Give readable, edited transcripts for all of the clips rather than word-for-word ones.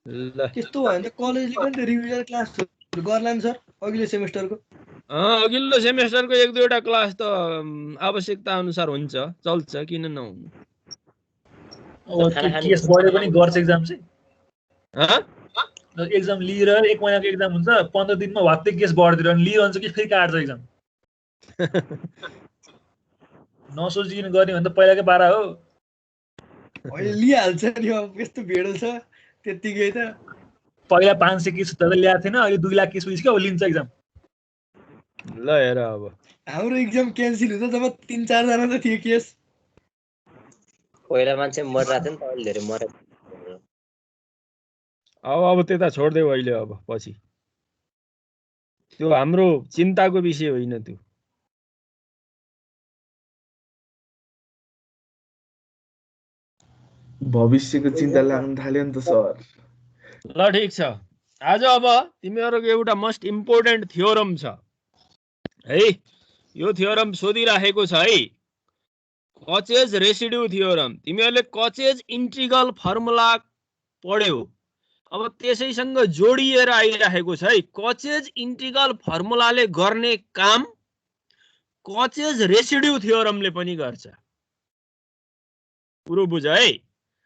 ल त्यस्तो भयो भने त कलेजले पनि त रिभिजन क्लासहरु गर्ला नि सर अघिल्लो सेमेस्टरको अघिल्लो सेमेस्टरको 1-2 क्लास त आवश्यकता अनुसार हुन्छ, चल्छ, किन नहुनु। केस बढ्यो पनि गर्छ एक्जाम चाहिँ हँ एक्जाम लिएर 1 महिनाको एक्जाम हुन्छ 15 दिनमा वात्तै केस बढ्दिएर अनि लिइरहन्छ कि फेरि काट्छ एक्जाम नसोचिकन गर्ने भने त पहिलाकै पारा हो अहिले लिइहाल्छ नि अब यस्तो भेडल छ त्यतिकै त पहिला 500 केस त ल्याएको थिएन अहिले 2 लाख केस पुगिसक्यो अब लिन्छ एक्जाम ल हेर अब हाम्रो एक्जाम क्यान्सल हुँदा जब 3-4 जना त थियो केस पहिला मान्छे मरिरहेको थियो नि त अहिले धेरै मरे अब त्यता छोड्देऊ अहिले अब पछि त्यो हाम्रो चिन्ताको विषय होइन त्यो। भविष्यको चिन्ता लाग्न थाल्यो नि त सर। ल ठिक छ, आज अब तिमीहरूको एउटा मोस्ट इम्पोर्टेन्ट थ्योरम छ है, यो थ्योरम सोधिराखेको छ है, कचेज रेसिड्यू थ्योरम। तिमीहरूले कचेज इन्टिग्रल फर्मुला पढ्यौ, अब त्यसैसँग जोडिएर आइराखेको छ है। कचेज इन्टिग्रल फर्मुलाले गर्ने काम कचेज रेसिड्यू थ्योरमले पनि गर्छ। कुरो बुझ है।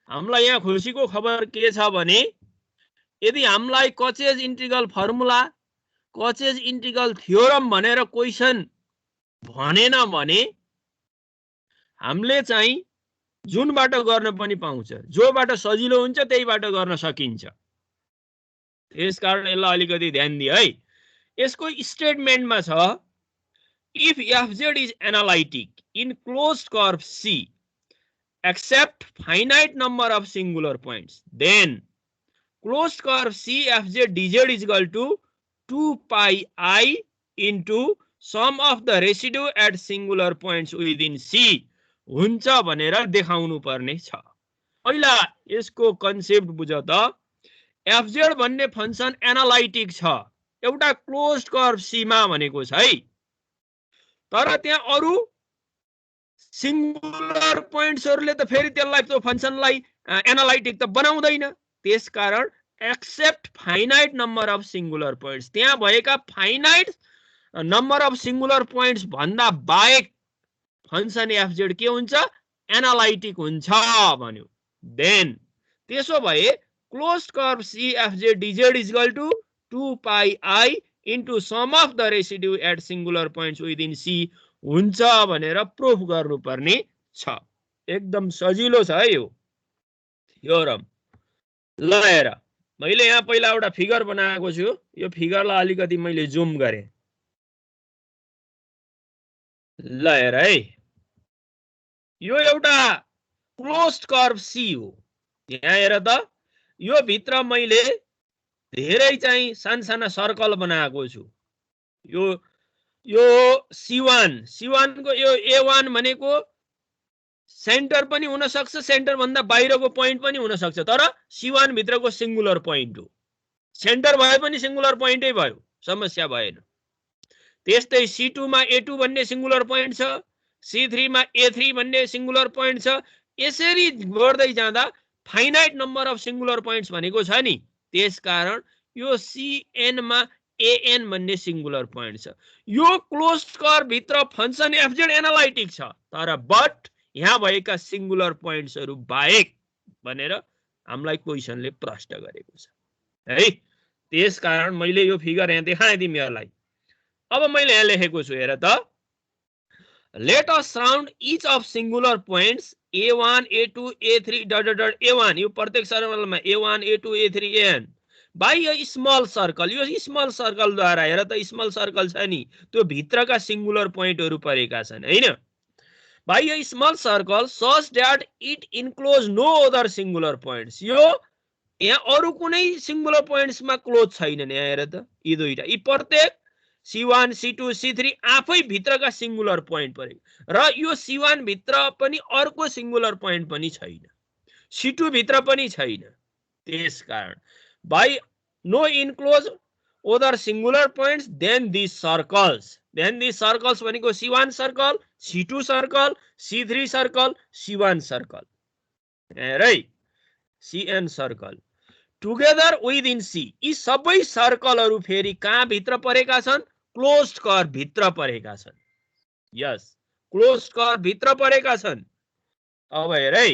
हामीलाई यहाँ खुसीको खबर के छ भने यदि हामीलाई कचेज इन्टिग्रल फर्मुला कचेज इन्टिग्रल थ्योरम भनेर क्वेशन भनेन भने हामीले चाहिँ जुनबाट गर्न पनि पाउँछ, जोबाट सजिलो हुन्छ त्यहीबाट गर्न सकिन्छ। त्यसकारण यसलाई अलिकति ध्यान दिए है। यसको स्टेटमेन्टमा छ if F Z is analytic in closed curve C except finite number of singular points then closed curve C F Z D Z is equal to 2 pi I into sum of the residue at singular points within C हुन्छ भनेर देखाउनु पर्ने छ। पहिला यसको concept बुझ त। FZ भन्ने फंक्सन एनालाइटिक छ एउटा क्लोज्ड कर्व सी मा भनेको छ है, तर त्यहाँ अरु सिंगुलर पोइन्ट्सहरुले त फेरि त्यसलाई त्यो फंक्सनलाई एनालाइटिक त बनाउँदैन। त्यसकारण except finite number of singular points, त्यहाँ भएका finite number of singular points भन्दा बाहेक फंक्सन एफजेड के हुन्छ एनालाइटिक हुन्छ भन्यो। देन त्यसो भए closed curve C F Z D Z is equal to 2 pi I into sum of the residue at singular points within C हुन्छ भनेर प्रुफ गर्नुपर्ने छ। एकदम सजिलो छ है यो थ्योरम। ल हेर, मैले यहाँ पहिला एउटा फिगर बनाएको छु, यो फिगरलाई अलिकति मैले जुम गरे। ल हेर है, यो एउटा क्लोज्ड कर्व सी हो। यहाँ हेर त, यो भित्र मैले धेरै चाहिँ सानसाना सर्कल बनाएको छु। यो C1 को यो A1 भनेको सेन्टर पनि हुन सक्छ, सेन्टर भन्दा बाहिरको पोइन्ट पनि हुन सक्छ, तर C1 भित्रको सिंगुलर पोइन्ट हो। सेन्टर भए पनि सिंगुलर पोइन्टै भयो, समस्या भएन। त्यस्तै C2 मा A2 भन्ने सिंगुलर पोइन्ट छ, C3 मा A3 भन्ने सिंगुलर पोइन्ट छ। यसरी बढ्दै जाँदा finite number of singular points भनेको छ नि, त्यसकारण यो CN मा AN भन्ने सिंगुलर पोइन्ट छ। यो क्लोज्ड कर्व भित्र फंक्सन एफजेड एनालाइटिक छ, तर बट यहाँ भएका सिंगुलर पोइन्ट्सहरु बाहेक भनेर हामीलाई क्वेशनले प्रश्न गरेको छ है। त्यसकारण मैले यो फिगर यहाँ देखाएँ तिमीहरुलाई। अब मैले यहाँ लेखेको छु हेर त, let us surround each of singular points A1 A2 A3 dot dot dot A1, यो प्रत्येक सर्कलमा A1 A2 A3 AN by a small circle। यो स्मल सर्कल द्वारा हेर त, स्मल सर्कल छ नि, त्यो भित्रका सिंगुलर पोइन्टहरु परेका छन् हैन। by a small circle such that it enclose no other singular points। यो यहाँ अरु कुनै सिंगुलर पोइन्ट्समा क्लोज छैनन्। यहाँ हेर त, यी दुईटा, यी प्रत्येक C1 C2 C3 आफै भित्रका सिंगुलर पोइन्ट परे, र यो C1 भित्र पनि अर्को सिंगुलर पोइन्ट पनि छैन, C2 भित्र पनि छैन। त्यसकारण by no enclose other singular points then these circles भनेको C1 circle, C2 circle, C3 circle, C1 circle, हेरै CN circle together within C. यी सबै सर्कलहरू फेरि कहाँ भित्र परेका छन्? क्लोज्ड कर्व भित्र परेका छन्। यस, क्लोज्ड कर्व भित्र परेका छन्। अब हेर है,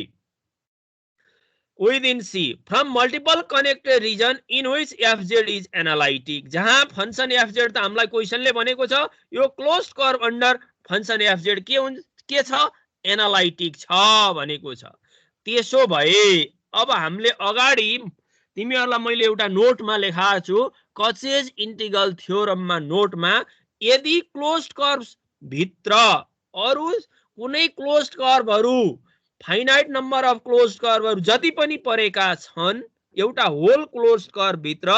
within C from multiple connected region in which fz is analytic। जहाँ फंक्शन fz त हामीलाई क्वेशनले भनेको छ यो closed curve under function fz के छ? एनालाइटिक छ भनेको छ। त्यसो भए अब हामीले अगाडि तिमीहरुलाई मैले एउटा नोटमा लेखाएको छु, कचेज इंटीग्रल थ्योरममा नोटमा यदि क्लोज्ड कर्व भित्र अरु कुनै क्लोज्ड कर्वहरु फाइनाइट नम्बर अफ क्लोज्ड कर्वहरु जति पनि परेका छन्, एउटा होल क्लोज्ड कर्व भित्र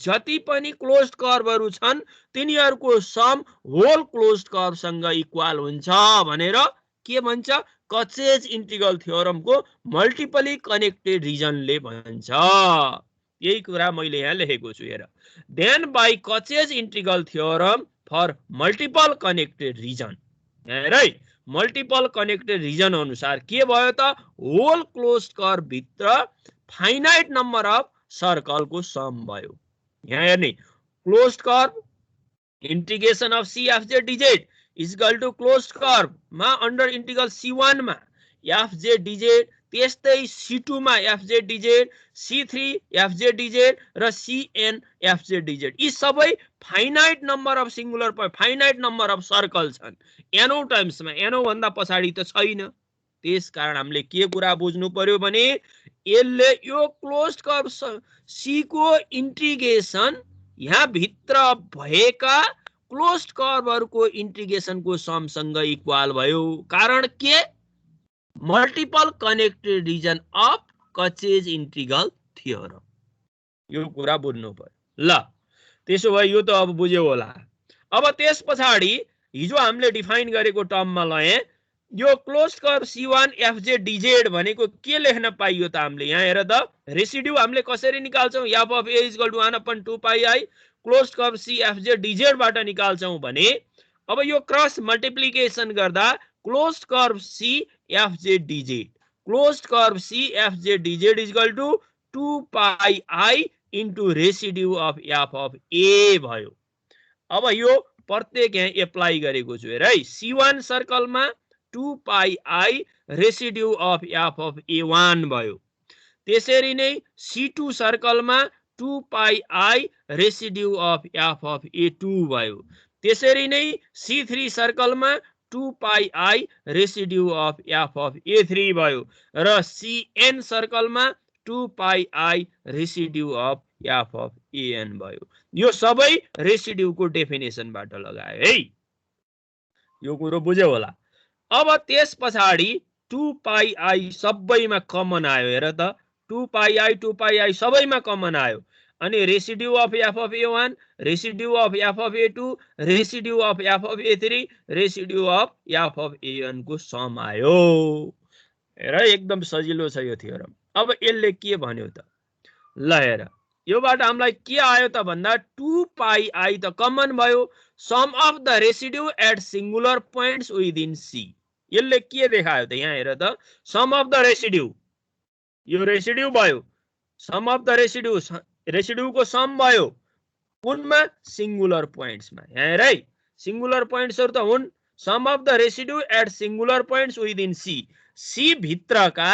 जति पनि क्लोज्ड कर्वहरु छन् तिनीहरुको सम होल क्लोज्ड कर्व सँग इक्वल हुन्छ भनेर के भन्छ? कचेज इंटीग्रल थ्योरमको मल्टिपली कनेक्टेड रिजनले भन्छ। यही कुरा मैले यहाँ लेखेको छु हेर। Then by Cauchy's integral theorem for multiple connected region, हेर है, मल्टिपल कनेक्टेड रिजन अनुसार के भयो त? होल क्लोज्ड कर्व भित्र फाइनाइट नम्बर अफ सर्कल को सम भयो। यहाँ हेर्ने, closed curve integration of C F Z D Z is equal to closed curve मा अंडर इंटीग्रल C1 मा एफ जेड डिजेड, त्यस्तै C2 मा F Z D Z, C3 F Z D Z र CN F Z DZ. यी सबै finite number of singular finite number of circle छन्। एनो times में, एनो भन्दा पछाडी त छैन। त्यसकारण हामीले के कुरा बुझ्नु पर्यो भने यसले यो क्लोज्ड कर्व C को इंटीग्रेशन यहाँ भित्र भएका क्लोज्ड कर्वहरुको इंटीग्रेशन को सम सँग इक्वल भयो। कारण के? Multiple connected region of Cauchy's integral theorem. यो कुरा बुझ्नु पर्यो। ल, त्यसो भए यो त अब बुझ्यो होला। अब त्यस पछाडी हिजो हामीले डिफाइन गरेको टर्ममा लए, यो closed curve C1 FJ DZ भनेको के लेख्न पाइयो त हामीले? यहाँ हेर त, रेसिड्यू हामीले कसरी निकाल्छौं? f of a = 1/2 pi I closed curve C FJ DZ बाट निकाल्छौं भने अब यो क्रस मल्टिप्लिकेसन गर्दा closed curve C FJ DZ, closed curve C FJ DZ = 2 pi I into residue of f of a भयो। अब यो प्रत्येक यहाँ एप्लाई गरेको छु हेर है। C1 सर्कलमा 2 pi I residue of f of a1 भयो। त्यसरी नै C2 सर्कलमा 2 pi I residue of f of a2 भयो। त्यसरी नै C3 सर्कलमा 2 pi I residue of f of a3 भयो र CN सर्कलमा 2 pi I residue of f of an भयो। यो सबै रेसिड्यू को डेफिनेसन बाट लगाए है। यो कुरो बुझ्यो होला। अब त्यस पछाडी 2 pi I सबैमा कमन आयो हेर त। 2 pi I सबैमा कमन आयो अनि residue of f of a1, residue of f of a2, residue of f of a3, residue of f of an को सम आयो। हेर एकदम सजिलो छ यो थ्योरम। अब यसले के भन्यो त? ल हेर, योबाट हामीलाई के आयो त भन्दा 2 pi I त कमन भयो। Sum of the residue at singular points within C। यसले के देखायो त? यहाँ हेर त, सम अफ द रेसिड्यू, यो रेसिड्यू भयो। Sum of the residue, residue को सम भयो कुनमा? सिंगुलर पोइन्ट्स में। यहाँ हेर है, सिंगुलर पोइन्ट्सहरु त हुन् sum of the residue at singular points within C। C भित्रका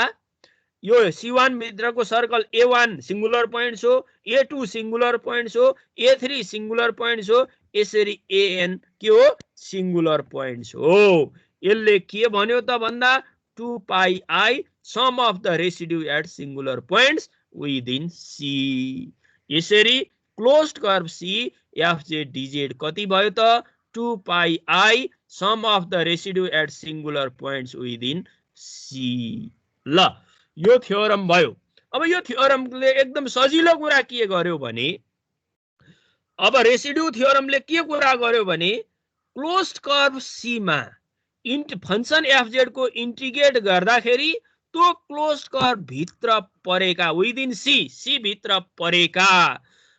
यो C1 भित्रको सर्कल A1 सिंगुलर पोइन्ट्स हो, A2 सिंगुलर पोइन्ट्स हो, A3 सिंगुलर पोइन्ट्स हो, यसरी AN के हो? सिंगुलर पोइन्ट्स हो। यसले के भन्यो त भन्दा 2 pi I sum of the residue at singular points within C। यसरी closed curve C FJ DZ कति भयो त? 2 pi I sum of the residue at singular points within C। ल, यो थ्योरम भयो। अब यो थ्योरमले एकदम सजिलो कुरा के गर्यो भने, अब रेसिड्यू थ्योरमले के कुरा गर्यो भने क्लोज्ड कर्व C मा फंक्शन FZ को इंटीग्रेट गर्दाखेरि त्यो क्लोज्ड कर्व भित्र परेका विदिन C भित्र परेका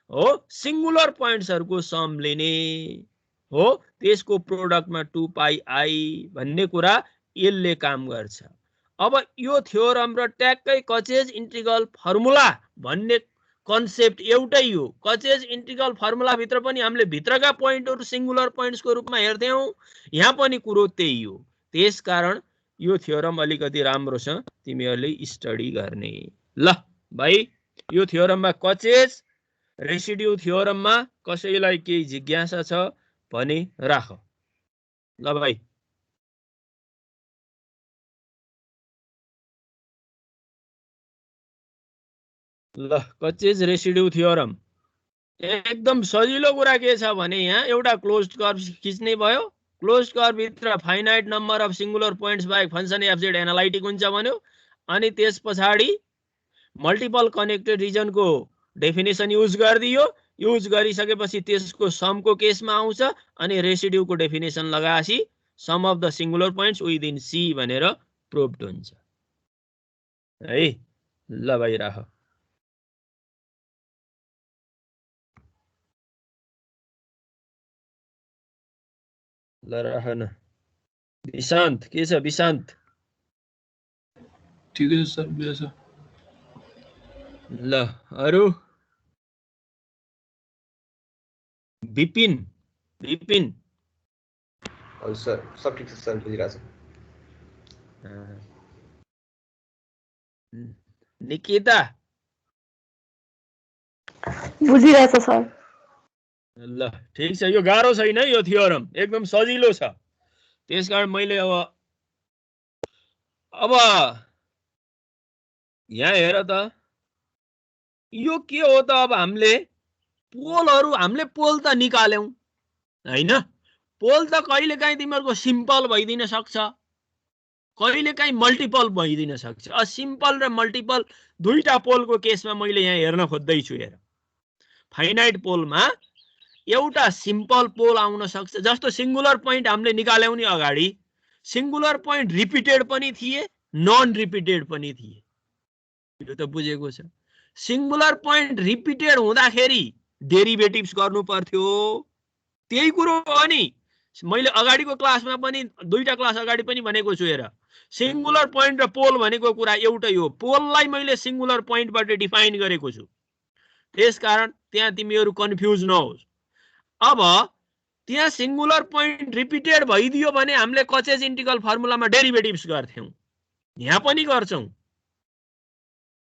हो सिंगुलर पोइन्ट्सहरुको सम लिने हो, त्यसको प्रोडक्टमा 2 pi I भन्ने कुरा यसले काम गर्छ। अब यो थ्योरम र ट्याक्कै कचेज इंटीग्रल फर्मुला भन्ने कन्सेप्ट एउटै हो। कचेज इन्टिग्रल फर्मुला भित्र पनि हामीले भित्रका पोइन्टहरु सिंगुलर पोइन्ट्सको रूपमा हेर्थ्यौं, यहाँ पनि कुरो त्यही हो। त्यसकारण यो थ्योरम अलिकति राम्रो छ, तिमीहरूले स्टडी गर्ने। ल भाइ, यो थ्योरममा कचेज रेसिड्यु थ्योरममा कसैलाई केही जिज्ञासा छ भने राख। ल भाइ, ल कचेज रेसिड्यु थ्योरम एकदम सजिलो कुरा के छ भने यहाँ एउटा क्लोज्ड कर्व खिच्ने भयो, क्लोज्ड कर्व भित्र finite number of singular points बाहेक फंक्सन एफजेड एनालाइटिक हुन्छ भन्यो। अनि त्यसपछि मल्टिपल कनेक्टेड रिजनको डेफिनेसन युज गरिदियो। युज गरिसकेपछि त्यसको समको केसमा आउँछ अनि रेसिड्युको डेफिनेसन लगाएपछि sum of the singular points within C भनेर प्रुभड हुन्छ है। ल भाइ राख। ल राख न। विशान्त के छ? विशान्त ठिकै छ सर, बुझ्यो सर। ल अरु? विपिन, विपिन हजुर सर, सब ठिक छ सर, बुझिरहेको छु। निकिता बुझिरहेछ सर। ल ठीक छ, यो गाह्रो छैन है, यो थ्योरम एकदम सजिलो छ। त्यसकारण मैले अब यहाँ हेर त, यो के हो त? अब हामीले पोल त निकाल्यौं हैन? पोल त कहिलेकाहीँ तिमीहरूको सिम्पल भइदिन सक्छ, कहिलेकाहीँ मल्टिपल भइदिन सक्छ। सिम्पल र मल्टिपल दुईटा पोलको केसमा मैले यहाँ हेर्न खोज्दै छु। हेर, फाइनाइट पोलमा एउटा सिम्पल पोल आउन सक्छ, जस्तो सिंगुलर पोइन्ट हामीले निकाल्यौं नि अगाडि, सिंगुलर पोइन्ट रिपिटेड पनि थिए, नन रिपिटेड पनि थिए। यो त बुझेको छ। सिंगुलर पोइन्ट रिपिटेड हुँदाखेरि डेरिभेटिभ्स गर्नु पर्थ्यो, त्यही कुरो हो नि। मैले अगाडिको क्लासमा पनि, दुईटा क्लास अगाडि पनि भनेको छु। हेर, सिंगुलर पोइन्ट र पोल भनेको कुरा एउटै हो। पोललाई मैले सिंगुलर पोइन्टबाट डिफाइन गरेको छु, त्यसकारण त्यहाँ तिमीहरू कन्फ्युज नहोस्। अब त्यहाँ सिंगुलर पोइन्ट रिपिटेड भइदियो भने हामीले कचेज इन्टिग्रल फर्मुलामा डेरिभेटिभ्स गर्थ्यौं, यहाँ पनि गर्छौं।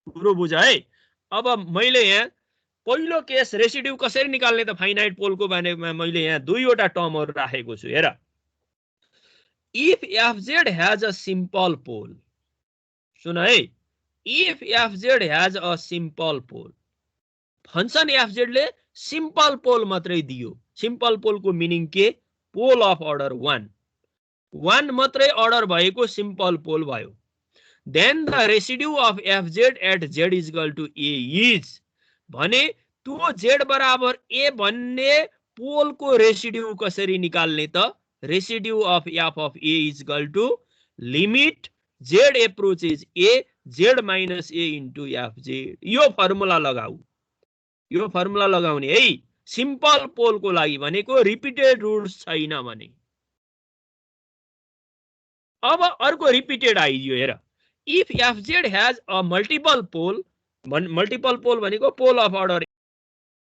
कुरो बुझ है। अब मैले यहाँ पहिलो केस रेसिड्यु कसरी निकाल्ने त फाइनाइट पोलको बारेमा मैले यहाँ दुईवटा टर्महरु राखेको छु। हेर, if f z has a simple pole, सुन है, if f z has a simple pole, function f z ले सिम्पल पोल मात्रै दियो। सिम्पल पोल को मिनिङ के? पोल अफ अर्डर 1 मात्रै अर्डर भएको सिम्पल पोल भयो। Then the residue of F Z at Z is equal to A is, भने त्यो जेड बराबर ए भन्ने पोल को रेसिड्यु कसरी निकाल्ने त? Residue of F of A is equal to limit z approaches a z minus a into f z. यो formula लगाऊ, यो फर्मुला लगाउने है। सिम्पल पोल को लागि भनेको रिपिटेड रुट्स छैन भने। अब अर्को रिपिटेड आइदियो। हेर, if f z has a multiple pole, multiple pole भनेको पोल अफ अर्डर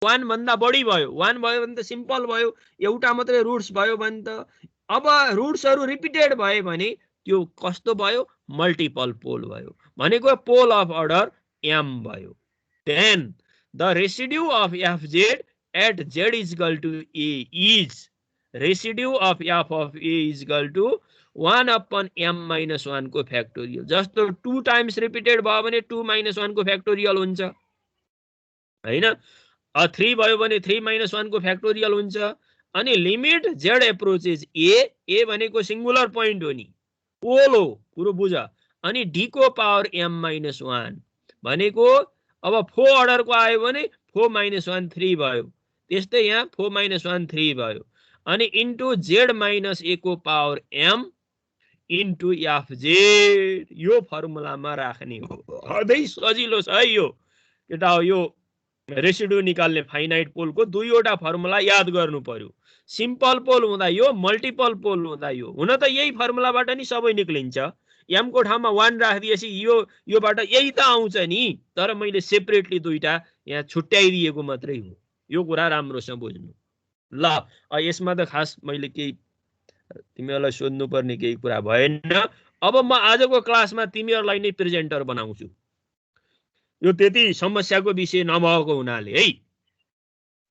1 भन्दा बढी भयो, 1 भयो भने त सिम्पल भयो, एउटा मात्रै रुट्स भयो भने त। अब रुट्सहरु रिपिटेड भए भने त्यो कस्तो भयो? मल्टिपल पोल भयो, भनेको पोल अफ अर्डर m भयो। Then the residue of F Z at Z is equal to A is, residue of F of A is equal to 1 upon m minus 1 को फ्याक्टोरियल। जस्तो 2 टाइम्स रिपिटेड भयो भने 2 minus 1 को factorial हुन्छ हैन? 3 भयो भने 3 माइनस 1 को फ्याक्टोरियल हुन्छ। अनि लिमिट जेड एप्रोचेज ए भनेको सिंगुलर पोइन्ट हो नि, पोल हो, कुरो बुझ। अनि डी को पावर m माइनस 1 भनेको अब 4 अर्डर को आयो भने 4 माइनस 1 3 भयो, त्यस्तै यहाँ 4 माइनस 1 3 भयो। अनि इन्टु जेड माइनस ए को पावर m इन्टु एफजेड, यो फर्मुलामा राख्ने हो। अझै सजिलो छ है यो केटा हो। यो रेसिड्यु निकाल्ने फाइनाइट पोल को दुईवटा फर्मुला याद गर्नु पर्यो। सिम्पल पोल हुँदा यो, मल्टिपल पोल हुँदा यो। हुन त यही फर्मुलाबाट नि सबै निक्लिन्छ, m को ठाउँमा 1 राखिदिएपछि योबाट यही त आउँछ नि, तर मैले सेपरेटली दुईटा यहाँ छुट्याइदिएको मात्रै हो। यो कुरा राम्रोसँग बुझ्नु ल। यसमा त खास मैले केही तिमीहरूलाई सोध्नु पर्ने केही कुरा भएन। अब म आजको क्लासमा तिमीहरूलाई नै प्रेजेन्टर बनाउँछु। यो त्यति समस्याको विषय नभएको हुनाले है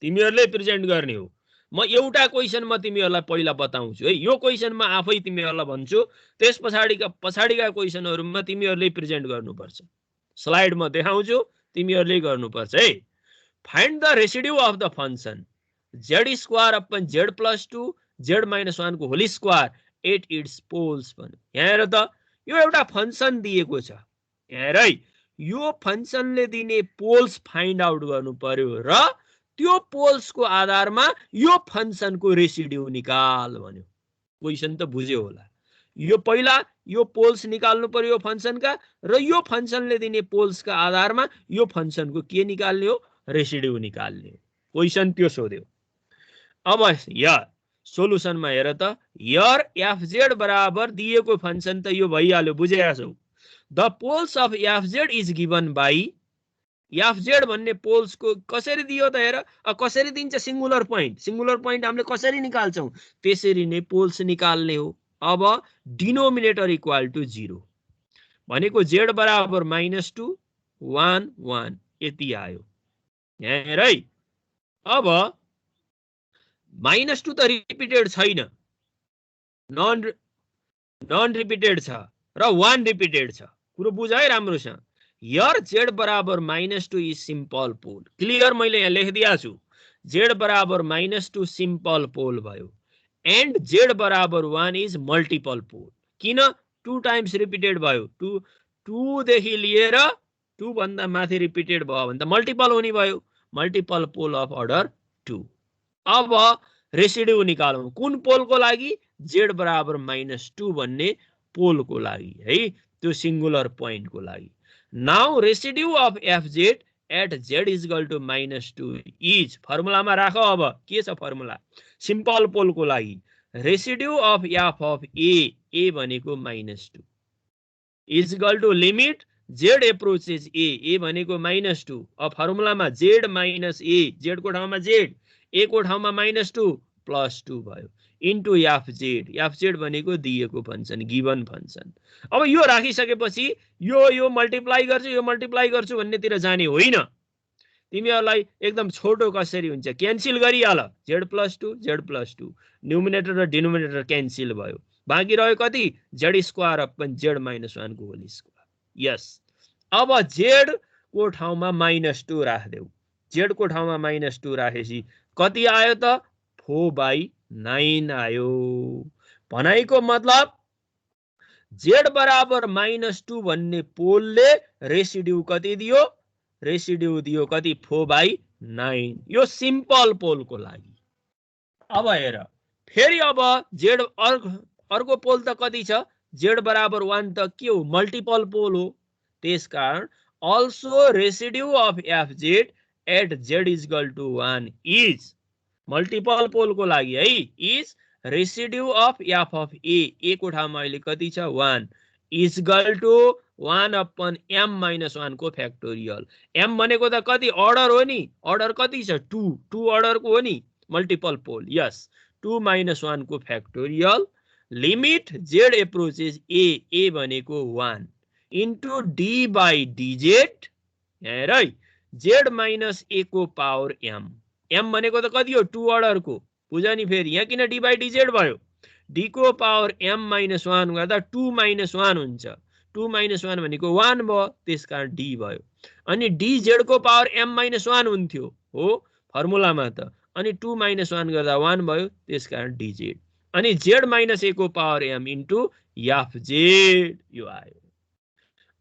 तिमीहरूले प्रेजेन्ट गर्ने हो। म एउटा क्वेशन म तिमीहरूलाई पहिला बताउँछु है। यो क्वेशन म आफै तिमीहरूलाई भन्छु, त्यस पछाडिका क्वेशनहरुमा तिमीहरूले प्रेजेन्ट गर्नुपर्छ। स्लाइड म देखाउँछु, तिमीहरूले गर्नुपर्छ है। Find the residue of the function z² upon z+2 z-1 को whole square at its poles भन्यो। यहाँ हेर त, यो एउटा फंक्शन दिएको छ। यहाँ हेर है, यो फंक्शनले दिने पोल्स फाइन्ड आउट गर्नु पर्यो र त्यो पोल्सको आधारमा यो फंक्शनको रेसिड्यू निकाल भन्यो। क्वेशन त बुझ्यो होला। यो पहिला यो पोल्स निकाल्नु पर्यो यो फंक्शनका, र यो फंक्शनले दिने पोल्सका आधारमा यो फंक्शनको के निकाल्ने हो, रेसिड्यू निकाल्ने हो। क्वेशन त्यो सोध्यो। अब यार सोलुसनमा हेर त, यार fz बराबर दिएको फंक्शन त यो भइहाल्यो, बुझेका छौ। The poles of fz is given by, fz भन्ने पोल्स को कसरी दियो त हेर, कसरी दिन्छ सिंगुलर पॉइंट हामीले कसरी निकाल्छौं, त्यसरी नै पोल्स निकाल्ने हो। अब डिनोमिनेटर इक्वल टु 0 भनेको z बराबर -2 1 1 यति आयो। यहाँ हेर है, अब -2 त रिपिटेड छैन, नन रिपिटेड छ र 1 रिपिटेड छ। कुरो बुझ है राम्रोसँग। यार z बराबर -2 इज सिम्पल पोल। क्लियर, मैले यहाँ लेखिदिएको छु। z बराबर -2 सिम्पल पोल भयो, एन्ड z बराबर 1 इज मल्टिपल पोल। किन 2 टाइम्स रिपिटेड भयो, 2 देखि लिएर 2 भन्दा माथि रिपिटेड भयो भने त मल्टिपल हुने भयो, मल्टिपल पोल अफ अर्डर 2। अब रेसिड्यू निकालौं कुन पोलको लागि, z बराबर -2 भन्ने पोलको लागि है, त्यो सिंगुलर पोइन्टको लागि। Now residue of fz at z is equal to -2 is, फर्मुलामा राख। अब के छ फर्मुला, सिम्पल पोलको लागि residue of f of a भनेको -2 is equal to limit z approaches a भनेको -2। अब फर्मुलामा z माइनस a, z को ठाउँमा z, a को ठाउँमा -2 प्लस 2 भयो, इन्टु fz भनेको दिएको फंक्शन, गिवन फंक्शन। अब यो राखिसकेपछि यो मल्टिप्लाई गर्छु भन्नेतिर जाने होइन। तिमीहरूलाई एकदम छोटो कसरी हुन्छ, क्यान्सिल गरिहाल, z+2 न्युमिनेटर र डिनोमिनेटर क्यान्सिल भयो, बाँकी रह्यो कति, z² अपन z-1 को होल स्क्वायर। यस, अब z को ठाउँमा -2 राख्देऊ, z को ठाउँमा -2 राखेपछि कति आयो त, 4/9 आयो। भनाइको मतलब z बराबर -2 भन्ने पोलले रेसिड्यू कति दियो, रेसिड्यू दियो कति, 4/9। यो सिम्पल पोलको लागि। अब हेर फेरि, अब z अर्को पोल त कति छ, z बराबर 1 त के हो, मल्टिपल पोल हो। त्यसकारण also residue of fz at z is equal to 1 is, multiple पोलको लागि है, is residue of f of a को ठाउँमा अहिले कति छ, 1 is equal to 1 upon m-1 को फ्याक्टोरियल। m भनेको त कति, अर्डर हो नि, अर्डर कति छ, 2 अर्डर को हो नि, मल्टिपल पोल। यस, 2 - 1 को factorial, limit z approaches a भनेको 1 इन्टु d बाई dz, हेर है, z - a को पावर m भनेको त कति हो, 2 अर्डर को, बुझ नि। फेरि यहाँ किन d बाई dz भयो, d को पावर m-1 गर्दा 2 - 1 हुन्छ, 2 - 1 भनेको 1 भयो, त्यसकारण d भयो। अनि dz को पावर m-1 हुन्थ्यो हो फर्मुलामा त, अनि 2 - 1 गर्दा 1 भयो, त्यसकारण dz। अनि z - a को पावर m इन्टु fz, यो आयो।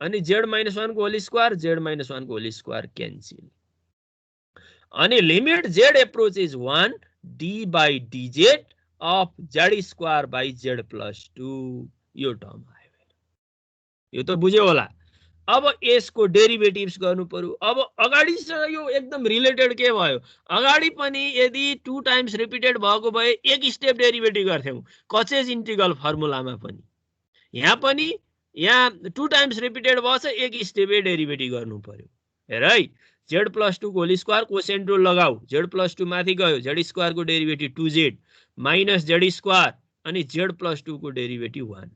अनि z-1 को होल स्क्वायर, z-1 को होल स्क्वायर क्यान्सिल। अनि limit z approaches 1 d by dz of z² by z+2, यो टर्म आयो। यो त बुझ्यो होला। अब यसको डेरिभेटिभ्स गर्नु पर्यो। अब अगाडि यो एकदम रिलेटेड के भयो, अगाडि पनि यदि 2 टाइम्स रिपिटेड भएको भए एक स्टेप डेरिभेटिभ गर्थ्यौं, कचेज इन्टिग्रल फर्मुलामा पनि। यहाँ पनि यहाँ 2 टाइम्स रिपिटेड भएछ, एक स्टेपै डेरिभेटिभ गर्नु पर्यो। हेर है, z+2 को होल स्क्वायर कोसेन्ट रुल लगाऊ, z+2 माथि गयो, z² को डेरिभेटिभ 2z माइनस z² अनि z+2 को डेरिभेटिभ 1।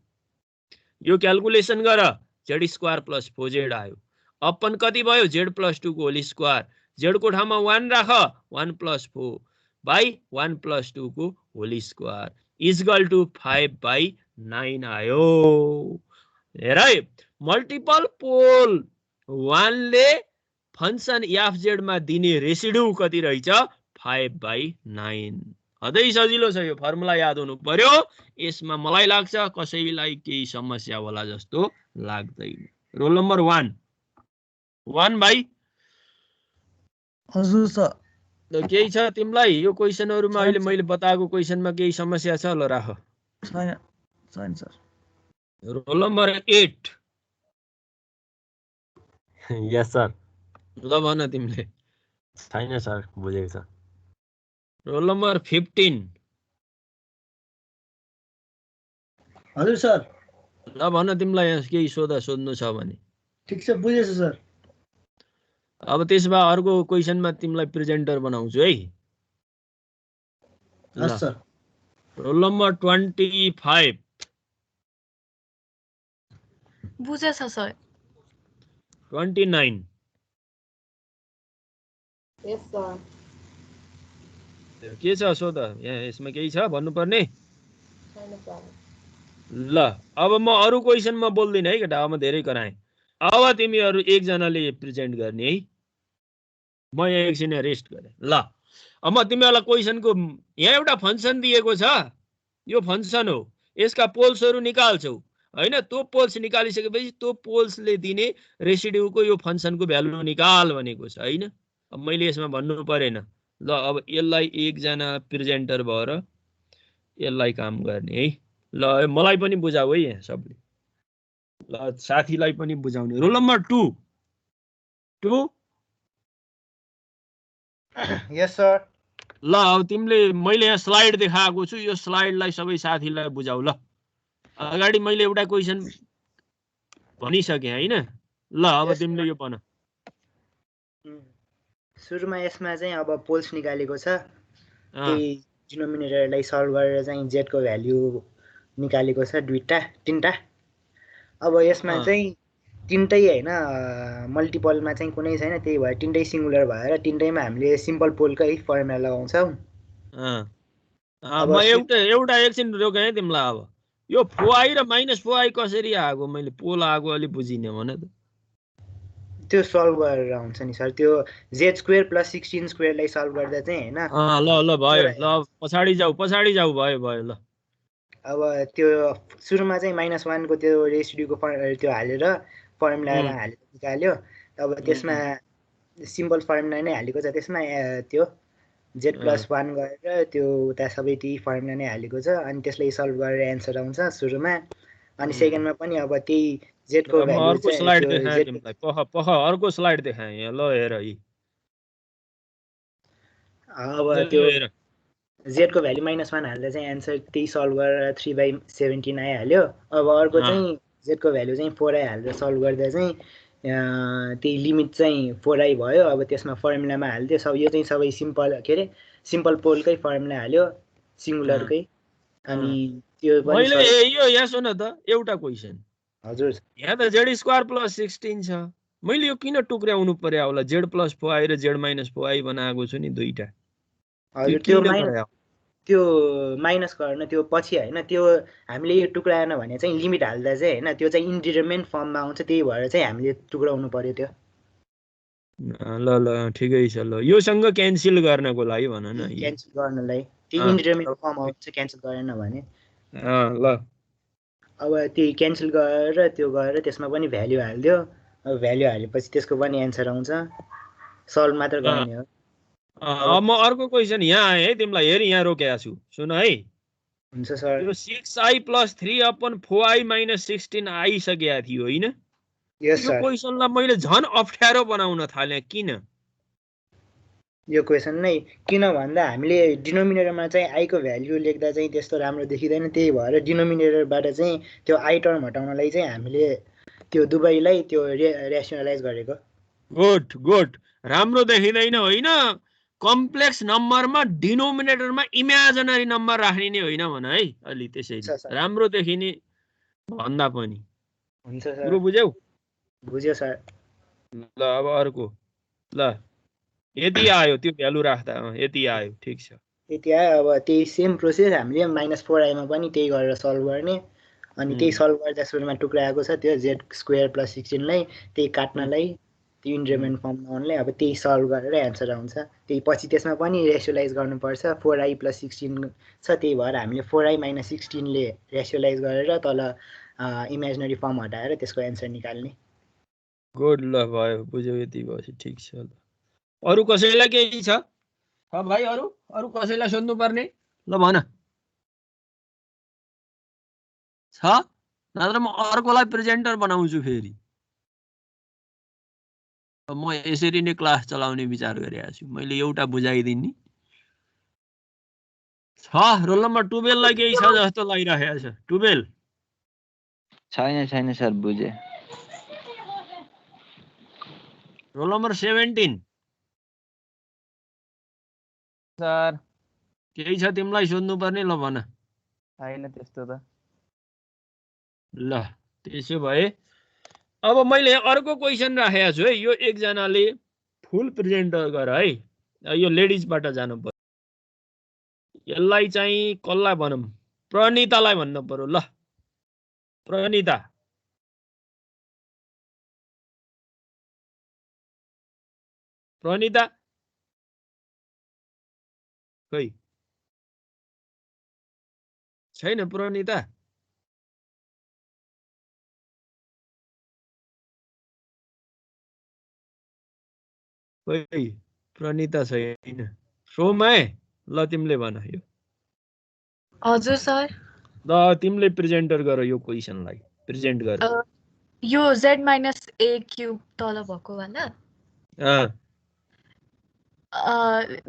यो क्याल्कुलेसन गर, z² + 4z आयो। अपन कति भयो, z+2 को होल स्क्वायर, z को ठाउँमा 1 राख, 1 + 4 बाई 1 + 2 को होल स्क्वायर इक्वल टु 5/9 आयो। हेर है, मल्टिपल पोल 1 ले फंक्सन एफजेड मा दिने रेसिड्यू कति रहेछ, 5/9। अझै सजिलो छ, यो फर्मुला याद हुनु पर्यो। यसमा मलाई लाग्छ कसैलाई केही समस्या होला जस्तो लाग्दैन। रोल नम्बर 1 भाइ हजुर सर। केही छ तिमीलाई यो क्वेशनहरुमा? अहिले मैले बताएको क्वेशनमा केही समस्या छ? ल राख। छैन छैन सर। रोल नम्बर 8 यस सर। ल भन तिमीले। छैन सर, बुझेको छ। रोल नम्बर 15 हजुर सर। ल भन तिमीलाई यहाँ केही सोध्नु छ भने। ठिक छ, बुझेछु सर। अब त्यसमा अर्को क्वेशनमा तिमीलाई प्रेजेन्टर बनाउँछु है। हस् सर। रोल नम्बर 25 बुझेछ सर। 29 yes sir. के छ सोध, यहाँ यसमा केही छ भन्नुपर्ने? छैन सर। ल अब म अरु क्वेशनमा बोल्दिन है केटा, अब म धेरै कराएँ। अब तिमीहरु एकजनाले प्रेजेन्ट गर्ने है, म यहाँ एकछिन रेस्ट गरेँ। ल अब म तिमीहरुलाई क्वेशनको, यहाँ एउटा फंक्सन दिएको छ, यो फंक्सन हो, यसका पोल्सहरु निकाल्छौ हैन। त्यो पोल्स निकालिसकेपछि त्यो पोल्सले दिने रेसिड्युको यो फंक्सनको भ्यालु निकाल भनेको छ हैन। अब मैले यसमा भन्नु परेन। ल अब यसलाई एकजना प्रेजेन्टर भएर यसलाई काम गर्ने है। ल मलाई पनि बुझाऊ है यहाँ सबले। ल साथीलाई पनि बुझाउने। रोल नम्बर 2 यस सर। ल अब तिमीले, मैले यहाँ स्लाइड देखाएको छु, यो स्लाइडलाई सबै साथीलाई बुझाऊ। ल अगाडि मैले एउटा क्वेशन भनिसके हैन। ल अब तिमीले यो भन। सुरुमा यसमा चाहिँ अब पोल्स निकालेको छ, त्यही डिनोमिनेटरलाई सल्भ गरेर चाहिँ z को भ्यालु निकालेको छ, तीनटा। अब यसमा चाहिँ तीनटै हैन, मल्टिपलमा चाहिँ कुनै छैन, त्यही भएर तीनटै सिंगुलर भएर तीनटैमा हामीले सिम्पल पोलकै फर्मुला लगाउँछौं। म एउटा एकछिन रोके तिमीलाई। अब यो 4i र -4i कसरी आएको? मैले पोल आएको अलि बुझिने भन त। त्यो सल्भ गरेर आउँछ नि सर, त्यो z² + 16² लाई सल्भ गर्दा चाहिँ हैन। ल भयो, ल पछाडी जाऊ भयो ल। अब त्यो सुरुमा चाहिँ -1 को त्यो रेसिड्युको त्यो हालेर फर्मुलामा हालेर निकाल्यो। अब त्यसमा सिम्पल फर्मुला नै हालेको छ, त्यसमा त्यो z+1 गरेर त्यो उता सबै त्यही फर्मुला नै हालेको छ, अनि त्यसलाई सल्भ गरेर एन्सर आउँछ सुरुमा। अनि सेकेन्डमा पनि अब त्यही z को भ्यालु अर्को स्लाइड देखाए तिमीलाई, पख अर्को स्लाइड देखाए यहाँ। ल हेर है, अब त्यो z को भ्यालु -1 हाल्दा चाहिँ एन्सर त्यही सल्भ गरेर 3/17 आइहाल्यो। अब अर्को चाहिँ z को भ्यालु चाहिँ 4i हालेर सल्भ गर्दा चाहिँ त्यही लिमिट चाहिँ 4i भयो। अब त्यसमा फर्मुलामा हाल्दियो सब, यो चाहिँ सबै सिम्पल के अरे सिम्पल पोलकै फर्मुला हाल्यो, सिंगुलरकै। अनि त्यो पनि मैले यो यहाँ सुन त एउटा क्वेशन। हजुर यहाँ त z² + 16 छ, मैले यो किन टुक्र्याउनु पर्यो होला? z + 4i र z - 4i बनाएको छु नि दुईटा। हजुर त्यो माइनस गर्न त्यो पछि हैन, त्यो हामीले यो टुक्राएन भने चाहिँ लिमिट हाल्दा चाहिँ हैन, त्यो चाहिँ इन्डिटरमिनेट फर्ममा आउँछ, त्यही भएर चाहिँ हामीले टुक्राउनु पर्यो त्यो। ल ठिकै छ। ल योसँग क्यान्सल गर्नको लागि भन न। क्यान्सल गर्नलाई त्यो इन्डिटरमिनेट फर्म आउँछ क्यान्सल गरेन भने। ल अब त्यही क्यान्सल गरेर त्यो गरेर त्यसमा पनि भ्यालु हाल्दियो। अब भ्यालु हालेपछि त्यसको पनि एन्सर आउँछ, सल्भ मात्र गर्ने हो। अब म अर्को क्वेशन यहाँ आएँ है, तिमीलाई हेर यहाँ रोकेको छु, सुन है। हुन्छ सर। यो 6i + 3/4i - 16 आइसकेको थियो हैन? यो क्वेशनलाई मैले झन् अप्ठ्यारो बनाउन थालेँ। किन? यो क्वेसन नै किन भन्दा हामीले डिनोमिनेटरमा चाहिँ आई को भ्याल्यु लेख्दा चाहिँ त्यस्तो राम्रो देखिँदैन, त्यही भएर डिनोमिनेटरबाट चाहिँ त्यो आई टर्म हटाउनलाई चाहिँ हामीले त्यो दुवैलाई त्यो रेसनलाइज गरेको। गुड गुड, राम्रो देखिँदैन होइन, कम्प्लेक्स नम्बरमा डिनोमिनेटरमा इमेजिनरी नम्बर राख्ने नै होइन भन है, अलि त्यसैले राम्रो देखिने भन्दा पनि। हुन्छ कुरो सर, बुझ्यौ? बुझ्यो सर। ल अब अर्को, ल यति आयो त्यो भ्यालु राख्दा, यति आयो, ठिक छ। यति आयो। अब त्यही सेम प्रोसेस हामीले -4i मा पनि त्यही गरेर सल्भ गर्ने, अनि त्यही सल्भ गर्दा सुरुमा टुक्राएको छ त्यो z² + 16 लाई त्यही काट्नलाई त्यो इन्क्रिमेन्ट फर्म गर्नलाई अब त्यही सल्भ गरेर एन्सर आउँछ। त्यही पछि त्यसमा पनि रेसियोलाइज गर्नुपर्छ, 4i + 16 छ, त्यही भएर हामीले 4i - 16 ले रेसियोलाइज गरेर तल इमेजिनरी फर्म हटाएर त्यसको एन्सर निकाल्ने। गुड, ल भयो, बुझ्यौ, यति भएपछि ठिक छ। ल अरू कसैलाई केही छ भाइ? अरू कसैलाई सोध्नु पर्ने? ल भन, छ? नत्र म अर्कोलाई प्रेजेन्टर बनाउँछु फेरि। म यसरी नै क्लास चलाउने विचार गरिरहेको छु, मैले एउटा बुझाइदिने। छ रोल नम्बर 12 लाई केही छ जस्तो लागिरहेको छ? 12 छैन सर, बुझे। रोल नम्बर 17 सर केही छ तिमीलाई सोध्नु पर्ने? ल भन। छैन त्यस्तो त। ल त्यसो भए अब मैले अर्को क्वेसन राखेको छु है, यो एकजनाले फुल प्रेजेन्टर गर है, यो लेडिजबाट जानु पर्यो। यसलाई चाहिँ कसलाई भनौँ? प्रणितालाई भन्नु पर्यो। ल प्रणिता, प्रणिता खै छैन प्रणिता? खै प्रणिता छैन। सोमाय, ल तिमीले भन यो। हजुर सर। ल तिमीले प्रेजेन्टर गर यो क्वेसनलाई, प्रेजेन्ट गर। यो z-a³ तल भएको वाला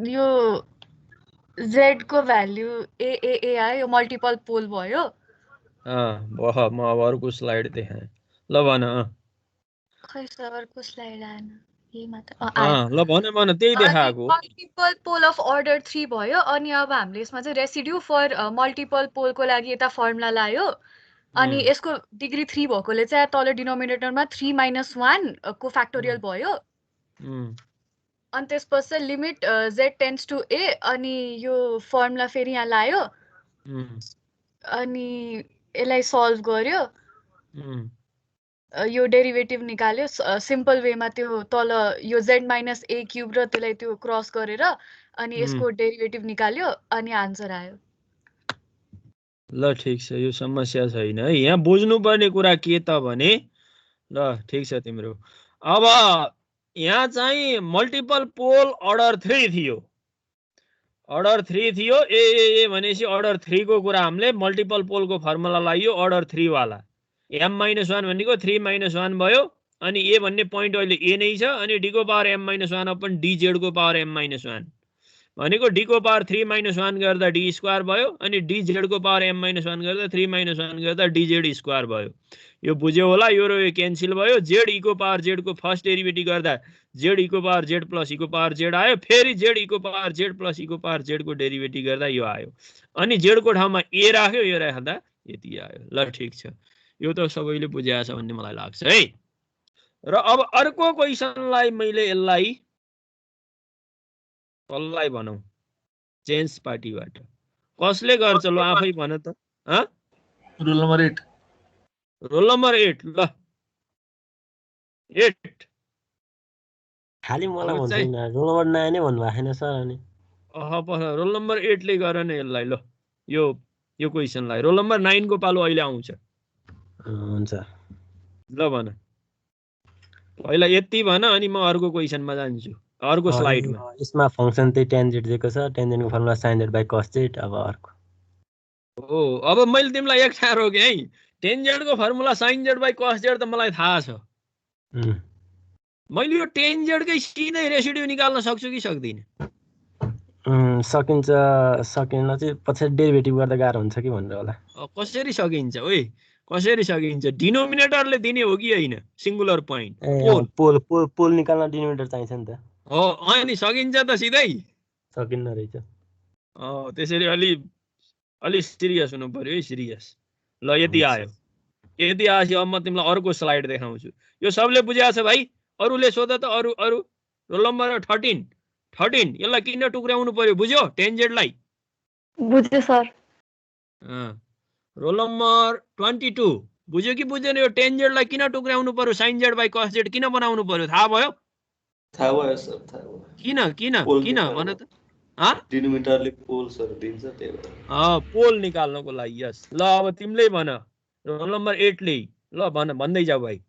यो z को भ्याल्यु a आयो, यो मल्टिपल पोल भयो। म अब अर्को स्लाइड देखाएँ। ल भन। खै सर अर्को स्लाइड आएन, यही मात्र ल भन त्यही देखाएको। मल्टिपल पोल अफ अर्डर 3 भयो। अनि अब हामीले यसमा चाहिँ रेसिड्यु फर मल्टिपल पोलको लागि यता फर्मुला लायो, अनि यसको डिग्री 3 भएकोले चाहिँ तल डिनोमिनेटरमा 3 - 1 को फ्याक्टोरियल भयो। अनि त्यसपछि limit z tends to a, अनि यो फर्मुला फेरि यहाँ लायो, अनि यसलाई सल्भ गर्यो, यो डेरिभेटिभ निकाल्यो सिम्पल वेमा। त्यो तल यो z - a³ र त्यसलाई त्यो क्रस गरेर अनि यसको डेरिभेटिभ निकाल्यो, अनि आन्सर आयो। ल ठिक छ, यो समस्या छैन है। यहाँ बुझ्नुपर्ने कुरा के त भने, ल ठिक छ तिम्रो। अब यहाँ चाहिँ मल्टिपल पोल अर्डर 3 थियो, अर्डर 3 थियो। ए भनेपछि अर्डर 3 को कुरा हामीले मल्टिपल पोलको फर्मुला लाइयो, अर्डर 3 वाला। m - 1 भनेको 3 - 1 भयो, अनि ए भन्ने पोइन्ट अहिले ए नै छ, अनि d को पावर m - 1 अपन dz को पावर m - 1 भनेको d को पावर 3 - 1 गर्दा d² भयो, अनि dz को पावर m - 1 गर्दा 3 - 1 गर्दा dz² भयो। यो बुझ्यो होला? यो र यो क्यान्सल भयो। z e को पावर z को फर्स्ट डेरिभेटिभ गर्दा z e को पावर z + e को पावर z आयो, फेरि z e को पावर z + e को पावर z को डेरिभेटिभ गर्दा यो आयो, अनि z को ठाउँमा a राख्यो, यो राख्दा यति आयो। ल ठिक छ, यो त सबैले बुझेको छ भन्ने मलाई लाग्छ है। र अब अर्को क्वेसनलाई मैले यसलाई कसलाई भनौँ? जेन्ट्स पार्टीबाट कसले गर्छ? ल आफै भन त। Roll number 8। Roll number 8। ल 8 खाली मलाई भन्छु नि, रोल नम्बर 9 नै भन्नु भएको छैन सर। अनि रोल नम्बर 8 ले गर न यसलाई। ल यो क्वेसनलाई रोल नम्बर 9 को पालो अहिले आउँछ। हुन्छ, ल भन पहिला यति भन, अनि म अर्को क्वेसनमा जान्छु, अर्को स्लाइडमा। यसमा फंक्सन चाहिँ tan z दिएको छ, tan z को formula sin z / cos z। अब अर्को अब मैले तिमीलाई एक ठाउँ रोकेँ है। tan z को formula sin z / cos z त मलाई थाहा छ, मैले यो टेन जेडकै सिधै रेसिड्यु निकाल्न सक्छु कि सक्दिनँ? सकिन्छ सकिन्न चाहिँ पछाडि डेरिभेटिभ गर्दा गाह्रो हुन्छ कि भनेर होला। कसरी सकिन्छ ओइ? कसरी सकिन्छ? डिनोमिनेटरले दिने हो कि होइन? सिङ्गुलर पोइन्ट पोल पोल पोल निकाल्न डिनोमिनेटर चाहिन्छ नि त। हो, अनि सकिन्छ त सिधै? सकिन्न रहेछ। त्यसरी अलि सिरियस हुनु पर्यो है, सिरियस। ल यति आयो, यति आएपछि अब म तिमीलाई अर्को स्लाइड देखाउँछु। यो सबले बुझाएको छ भाइ? अरूले सोध त, अरू रोल नम्बर 13 यसलाई किन टुक्राउनु पर्यो? बुझ्यो? 10Z लाई बुझ्यो सर। रोल नम्बर 22 बुझ्यो कि बुझेन? यो 10Z लाई किन टुक्राउनु पर्यो? sin z by cos z किन बनाउनु पर्यो? थाहा भयो? थाहा भयो सर, थाहा भयो। किन भन त? डिनोमिनेटरले पोल सर दिन्छ त्यही भएर। पोल निकाल्नको लागि। यस, ल अब तिमीले भन रोल नम्बर 8 ले। ल भन्दै जाऊ भाइ।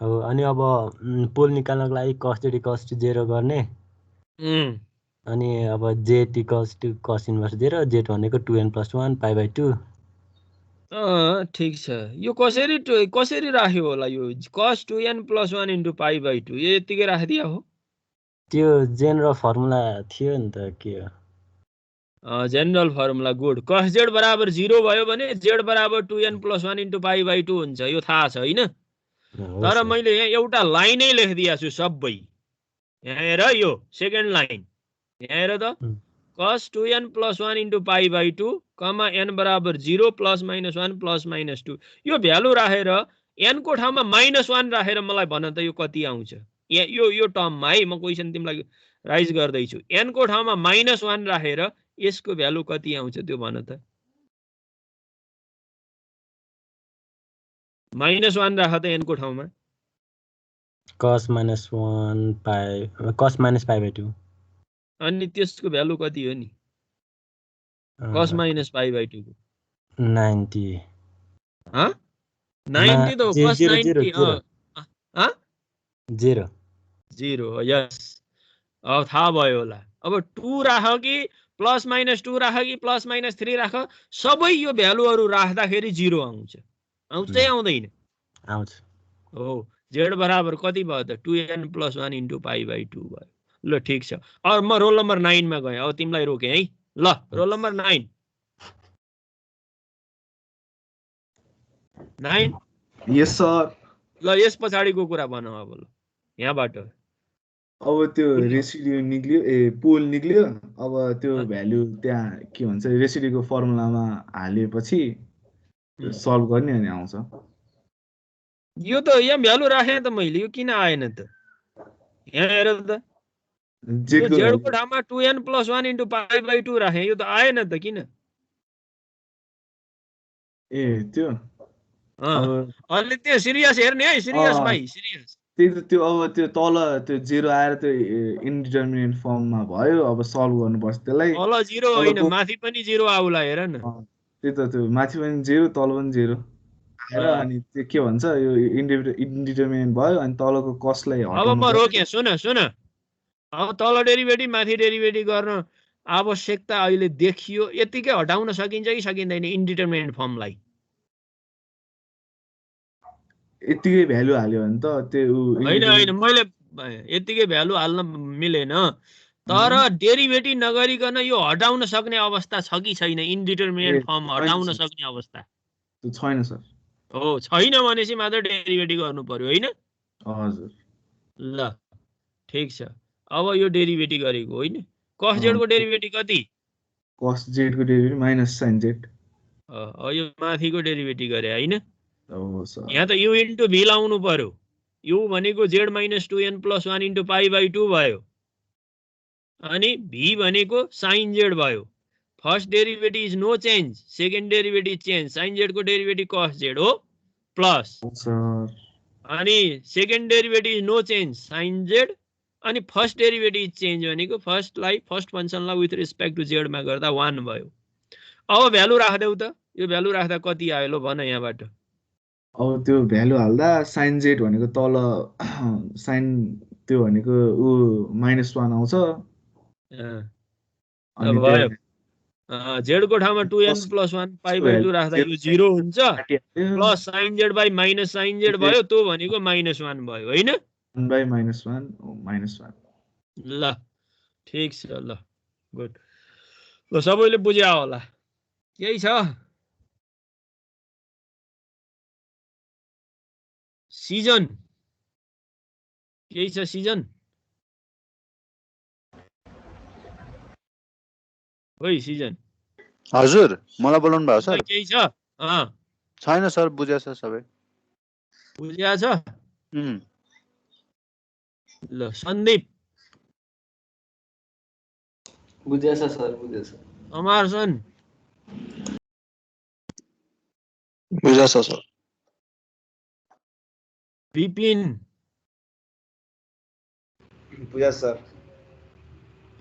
हो, अनि अब पोल निकाल्नको लागि cos z equals to 0 गर्ने। अनि अब z equals to cos inverse 0, z भनेको 2n + 1 π/2। ठिक छ। यो कसरी राख्यो होला? यो cos 2n + 1 × π/2 यो यतिकै राखिदिया हो? त्यो जेनरल फर्मुला थियो नि त, के हो general formula. Good. cos z बराबर 0 भयो भने z बराबर 2n + 1 × π/2 हुन्छ। यो थाहा छ होइन? तर मैले यहाँ एउटा लाइनै लेखिदिएको छु सबै। यहाँ हेर, यो सेकेन्ड लाइन यहाँ हेर त। cos 2n + 1 × π/2, n बराबर 0 ± 1 ± 2। यो भ्यालु राखेर n को ठाउँमा -1 राखेर मलाई भन त यो कति आउँछ? यो टर्ममा है, म क्वेसन तिमीलाई राइज गर्दैछु। n को ठाउँमा -1 राखेर यसको भ्यालु कति आउँछ त्यो भन त। -1 राख त n को ठाउँमा। cos π/2। अनि त्यसको भ्यालु कति हो नि? cos -π/2 को 90। 90 त हो। cos 90 0। यस, अब थाहा भयो होला। अब 2 राख कि +-2 राख कि +-3 राख, सबै यो भ्यालुहरू राख्दाखेरि 0 आउँछ। आउँछ आउँदैन? आउँछ। हो, z बराबर कति भयो त? 2n + 1 × π/2 भयो। ल ठिक छ। अब म रोल नम्बर 9 मा गएँ। अब तिमीलाई रोकेँ है। ल रोल नम्बर 9। यस सर। ल यस पछाडिको कुरा भन अब। ल यहाँबाट अब त्यो रेसिड्यु निक्लियो, पोल निक्लियो। अब त्यो भ्यालु त्यहाँ के भन्छ रेसिड्युको फर्मुलामा हालेपछि सल्भ गर्ने अनि आउँछ। यो त यहाँ भ्यालु राखेँ त मैले, यो किन आएन त? यहाँ हेर त, z को ठाउँमा 2n + 1 × π/2 राखेँ, यो त आएन त किन? त्यो अहिले त्यो सिरियस हेर्ने है, सिरियस भाइ, सिरियस। त्यो अब त्यो तल त्यो 0 आएर त्यो इन्डिटर्मिनेट फर्ममा भयो। अब सल्भ गर्नुपर्छ त्यसलाई। तल 0 होइन, माथि पनि 0 आउला हेर न। त्यही त, त्यो माथि पनि 0 तल पनि 0 आएर अनि त्यो के भन्छ यो इन्डिटर्मिनेट भयो। अनि तलको कसलाई हटाउनु। अब म रोकेँ, सुन। अब तल डेरिभेटिभ माथि डेरिभेटिभ गर्न आवश्यकता अहिले देखियो। यतिकै हटाउन सकिन्छ कि सकिँदैन इन्डिटर्मिनेट फर्मलाई? यतिकै भ्यालु हाल्यो भने त त्यो होइन, मैले यतिकै भ्यालु हाल्न मिलेन। तर डेरिभेटिभ नगरिकन यो हटाउन सक्ने अवस्था छ कि छैन? इन्डिटर्मिनेट फर्म हटाउन सक्ने अवस्था छैन सर। हो, छैन भनेपछि मात्र डेरिभेटिभ गर्नु पर्यो होइन? हजुर। ल ठिक छ। अब यो डेरिभेटिभ गरेको होइन। cos z को डेरिभेटिभ कति? cos z को डेरिभेटिभ -sin z। यो माथिको डेरिभेटिभ गरे होइन? यहाँ त u × v लाउनु पर्यो। u भनेको z - 2n + 1 × π/2 भयो। अनि v भनेको sin z भयो। First derivative is no change, second derivative change. sin z को डेरिभेटिभ cos z हो प्लस। अनि second derivative is no change, sin z। अनि फर्स्ट डेरिभेटिभ चेन्ज भनेको फर्स्ट फंक्सनलाई विथ रिस्पेक्ट टु z मा गर्दा 1 भयो। अब भ्यालु राख्देऊ त। यो भ्यालु राख्दा कति आयो ल भन यहाँबाट। अब त्यो भ्यालु हाल्दा sin z भनेको तल sin त्यो भनेको -1 आउँछ। अनि भयो z को ठाउँमा 2n + 1 π/2 राख्दा यो 0 हुन्छ। Plus sin z / -sin z भयो, त्यो भनेको -1 भयो होइन? 1/-1 -1 ल ठिक छ ल गुड ल सबैले बुझ्या होला केही छ सिजन केही छ सिजन ओइ सिजन हजुर मलाई बोलाउनु भयो सर केही छ छैन सर बुझ्या छ सबै बुझ्या छ उम् ल सन्दीप बुझ्या छ सर बुझ्या छ अमारसन बुझ्या छ सर विपिन बुझ्या सर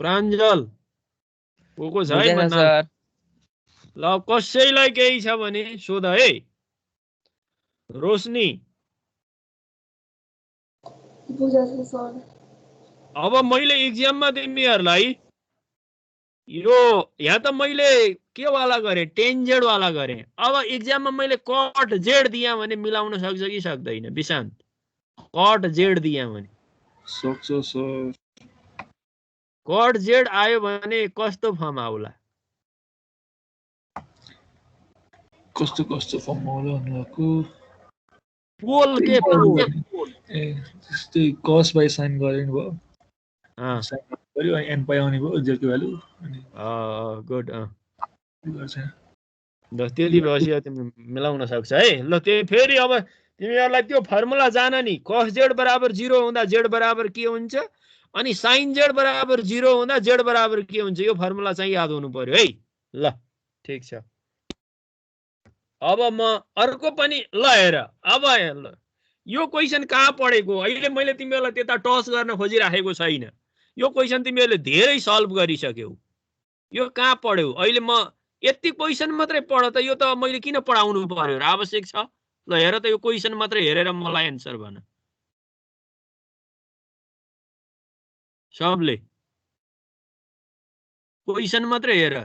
प्राञ्जल को छ है बुझेन भन्नु सर ल कसैलाई केही छ भने सोध है रोशनी बुझेछ सर अब मैले एक्जाममा तिमीहरूलाई यो यहाँ त मैले के वाला गरेँ टेन्जेड वाला गरेँ अब एक्जाममा मैले कट जेड दिएँ भने मिलाउन सक्छ कि सक्दैन विशान्त कट जेड दिएँ भने सक्छ सर कट जेड आयो भने कस्तो फर्म आउला कस्तो फर्म आउला भन्नुभएको पोल के पोल ए त्यस्तै कस बाई साइन गरिनु भयो साइन गर्यो अनि एन पाइ आउने भयो जेडको भ्यालु अनि गुड गर्छ ल त्यति भएपछि तिमी मिलाउन सक्छ है ल त्यो फेरि अब तिमीहरूलाई त्यो फर्मुला जान नि कस जेड बराबर 0 हुँदा जेड बराबर के हुन्छ अनि साइन जेड बराबर 0 हुँदा जेड बराबर के हुन्छ यो फर्मुला चाहिँ याद हुनु पर्यो है ल ठीक छ अब म अर्को पनि ल हेर अब ल यो क्वेशन कहाँ पढेको अहिले मैले तिमीहरूलाई त्यता टस गर्न खोजिराखेको छैन यो क्वेशन तिमीहरूले धेरै सल्भ गरिसक्यौ यो कहाँ पढ्यौ अहिले म यति क्वेशन मात्रै पढ त यो त मैले किन पढाउनु पर्यो र आवश्यक छ ल हेर त यो क्वेशन मात्रै हेरेर मलाई एन्सर भन सबले क्वेशन मात्रै हेर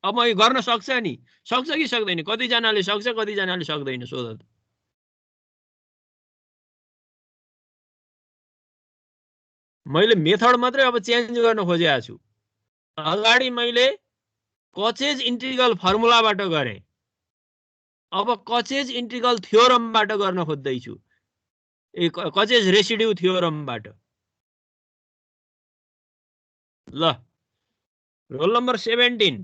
अब म यो गर्न सक्छ नि सक्छ कि सक्दैन कतिजनाले सक्छ कतिजनाले सक्दैन सोध त मैले मेथड मात्रै अब चेन्ज गर्न खोजेको छु अगाडि मैले कचेज इन्टिग्रल फर्मुलाबाट गरेँ अब कचेज इन्टिग्रल थ्योरमबाट गर्न खोज्दैछु कचेज रेसिड्यू थ्योरमबाट ल रोल नम्बर 17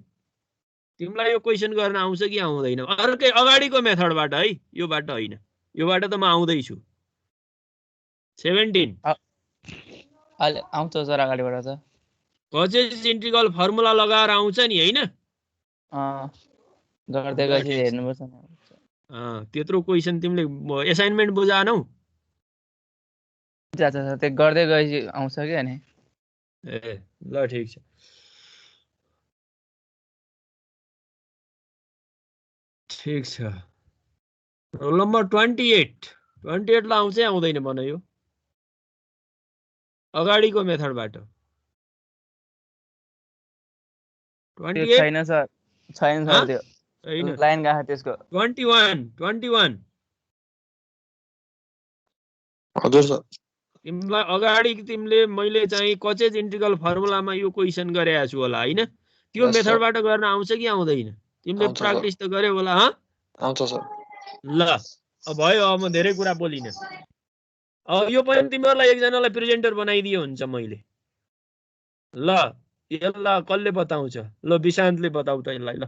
तिमीलाई यो क्वेशन गर्न आउँछ कि आउँदैन अर्कै अगाडिको मेथडबाट है योबाट होइन योबाट त म आउँदैछु 17 अहिले आउँछ सर अगाडिबाट त कचेज इन्टिग्रल फर्मुला लगाएर आउँछ नि हैन गर्दै गएपछि हेर्नुपर्छ त्यत्रो क्वेशन तिमीले असाइनमेन्ट बुझानौ जान्छ सर त्यो गर्दै गएपछि आउँछ कि अनि ए ल ठीक छ ठीक छ रोल नम्बर 28 ला आउँछ आउँदैन भन यो अगाडिको मेथडबाट 28 छैन सर त्यो हैन लाइन गएको त्यसको 21 हजुर सर तिमीलाई अगाडि तिमीले मैले चाहिँ कचेज इन्टिग्रल फर्मुलामा यो क्वेशन गरेको छु होला हैन त्यो मेथडबाट गर्न आउँछ कि आउँदैन तिमीले प्र्याक्टिस त गर्यौ होला आउँछ सर ल अब भयो अब म धेरै कुरा बोलिन अब यो पनि तिमीहरूलाई एकजनालाई प्रेजेन्टर बनाइदियो हुन्छ मैले ल यसलाई कसले बताउँछ ल विशान्तले बताउ त यसलाई ल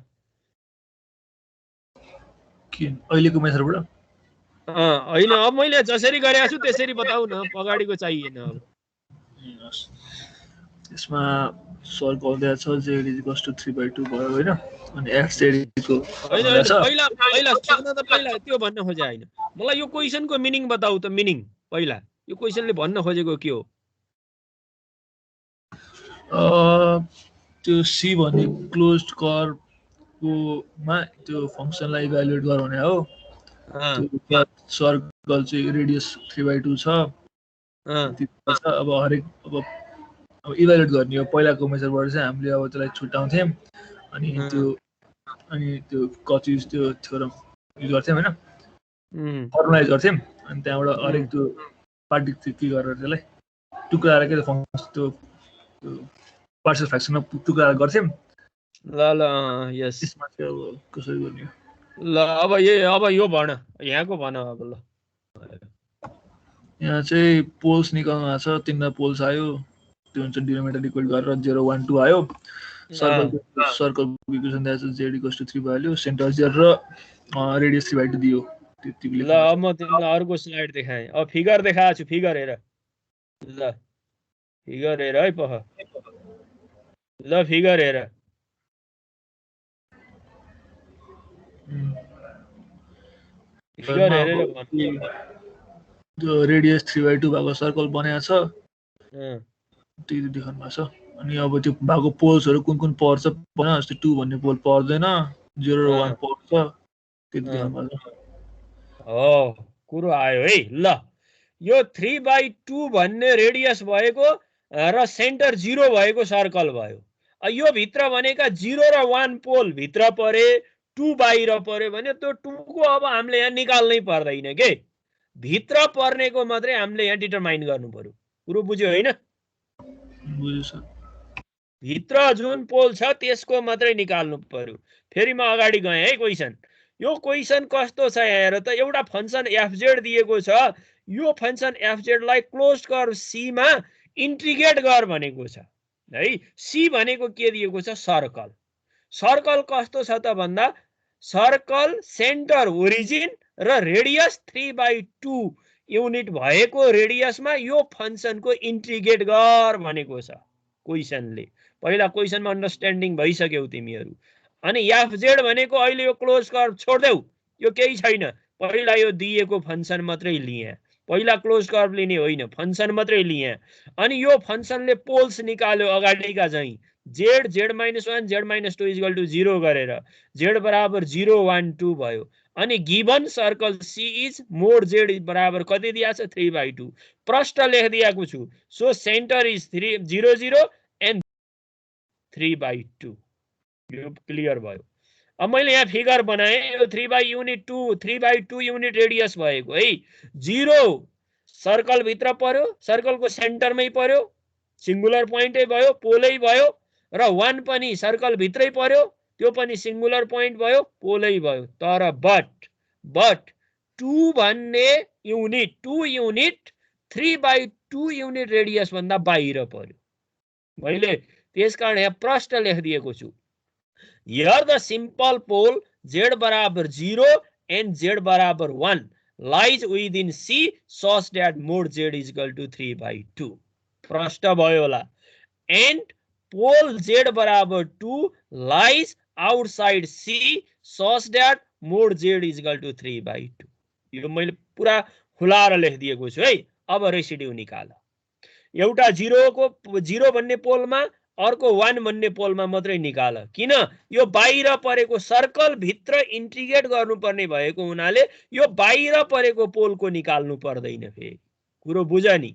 अहिलेको मेथडबाट होइन अब मैले जसरी गरेको छु त्यसरी बताउ न अगाडिको चाहिएन अब यसमा सर गर्दै छ z = 3/2 भयो हैन अनि f को हैन पहिला सोध्न त पहिला त्यो भन्न खोजे हैन मलाई यो क्वेशनको मिनिङ बताउ त मिनिङ पहिला यो क्वेशनले भन्न खोजेको के हो त्यो c भन्ने क्लोज्ड कर्वको मा त्यो फंक्सनलाई इभ्यालुएट गर भने हो त्यो सर्कल चाहिँ रेडियस 3/2 छ अब हरेक अब इभ्यालुएट गर्ने हो पहिलाको मेथडबाट चाहिँ हामीले अब त्यसलाई छुट्याउँथ्यौं अनि त्यो कचेज त्यो थ्योरम युज गर्थ्यौं हैन फर्मुलाइज गर्थ्यौं अनि त्यहाँबाट हरेक त्यो पार्टी के गरेर त्यसलाई टुक्राएर के फङ्सन त्यो पार्सल फ्र्याक्सनमा टुक्राएर गर्थ्यौँ ल यस त्यसमा चाहिँ अब कसरी गर्ने हो ल अब यो भन यहाँको भन अब ल यहाँ चाहिँ पोल्स निकाल्नु भएको छ तीनवटा पोल्स आयो त्यो हुन्छ डिनोमिनेटर इक्वल गरेर 0 1 2 आयो सर्कलको इक्वेसन दिएको छ z equals to 3 value center 0 र रेडियस 3/2 दियो त्यतिले ल अब म तिमीलाई अर्को स्लाइड देखाएँ अब फिगर देखाएको छु फिगर हेर ल फिगर हेर है पह ल फिगर हेर फिगर हेरेर भन त्यो रेडियस 3/2 भएको सर्कल बनाएको छ त्यति देखाउनु भएको छ अनि अब त्यो भएको पोल्सहरु कुन कुन पर्छ भने जस्तै 2 भन्ने पोल पर्दैन 0 र 1 पर्छ त्यति देखाउनु भएको छ हो कुरो आयो है ल यो 3/2 भन्ने रेडियस भएको र सेन्टर 0 भएको सर्कल भयो यो भित्र भनेका 0 र 1 पोल भित्र परे 2 बाहिर पर्यो भने त्यो 2 को अब हामीले यहाँ निकाल्नै पर्दैन के भित्र पर्नेको मात्रै हामीले यहाँ डिटरमाइन गर्नु पर्यो कुरो बुझ्यो हैन बुझ्यो सर भित्र जुन पोल छ त्यसको मात्रै निकाल्नु पर्यो फेरि म अगाडि गएँ है क्वेशन यो क्वेशन कस्तो छ यहाँ हेर त एउटा फंक्सन fz दिएको छ यो फंक्सन fz लाई क्लोज्ड कर्व c मा इन्टिग्रेट गर भनेको छ है c भनेको के दिएको छ सर्कल सर्कल कस्तो छ त भन्दा सर्कल सेन्टर ओरिजिन र रेडियस 3/2 युनिट भएको रेडियसमा यो फंक्सनको इन्टिग्रेट गर भनेको छ क्वेशनले पहिला क्वेशनमा अन्डरस्ट्यान्डिङ भइसक्यौ तिमीहरु अनि fz भनेको अहिले यो क्लोज कर्व छोड्देऊ यो केही छैन पहिला यो दिएको फंक्सन मात्रै लिए पहिला क्लोज कर्व लिने होइन फंक्सन मात्रै लिए अनि यो फंक्सनले पोल्स निकाल्यो अगाडिका चाहिँ z z-1 z-2 0 गरेर z बराबर 0 1 2 भयो अनि given circle c is mode z बराबर कति दिया छ 3/2 प्रश्न लेखिदिएको छु सो सेन्टर इज 0 0 एन्ड 3/2 यो क्लियर भयो अब मैले यहाँ फिगर बनाए यो 3/2 युनिट रेडियस भएको है 0 सर्कल भित्र पर्यो सर्कलको सेन्टरमै पर्यो सिंगुलर पोइन्टै भयो पोलै भयो र 1 पनि सर्कल भित्रै पर्यो त्यो पनि सिंगुलर पोइन्ट भयो पोलै भयो तर बट 2 भन्ने युनिट 2 युनिट 3/2 युनिट रेडियस भन्दा बाहिर पर्यो मैले त्यसकारण यहाँ प्रश्न लेखिदिएको छु Here the simple pole z बराबर 0 and z बराबर 1 lies within C such that mod z is equal to 3/2 प्रश्न भयो होला and pole z बराबर 2 lies outside C such that mod z is equal to 3/2 यो मैले पुरा खुलाएर लेखिदिएको छु है अब रेसिड्यु निकाल एउटा 0 भन्ने पोलमा अर्को 1 भन्ने पोलमा मात्रै निकाल किन यो बाहिर परेको सर्कल भित्र इन्टिग्रेट गर्नुपर्ने भएको हुनाले यो बाहिर परेको पोलको निकाल्नु पर्दैन फेरि कुरो बुझ नि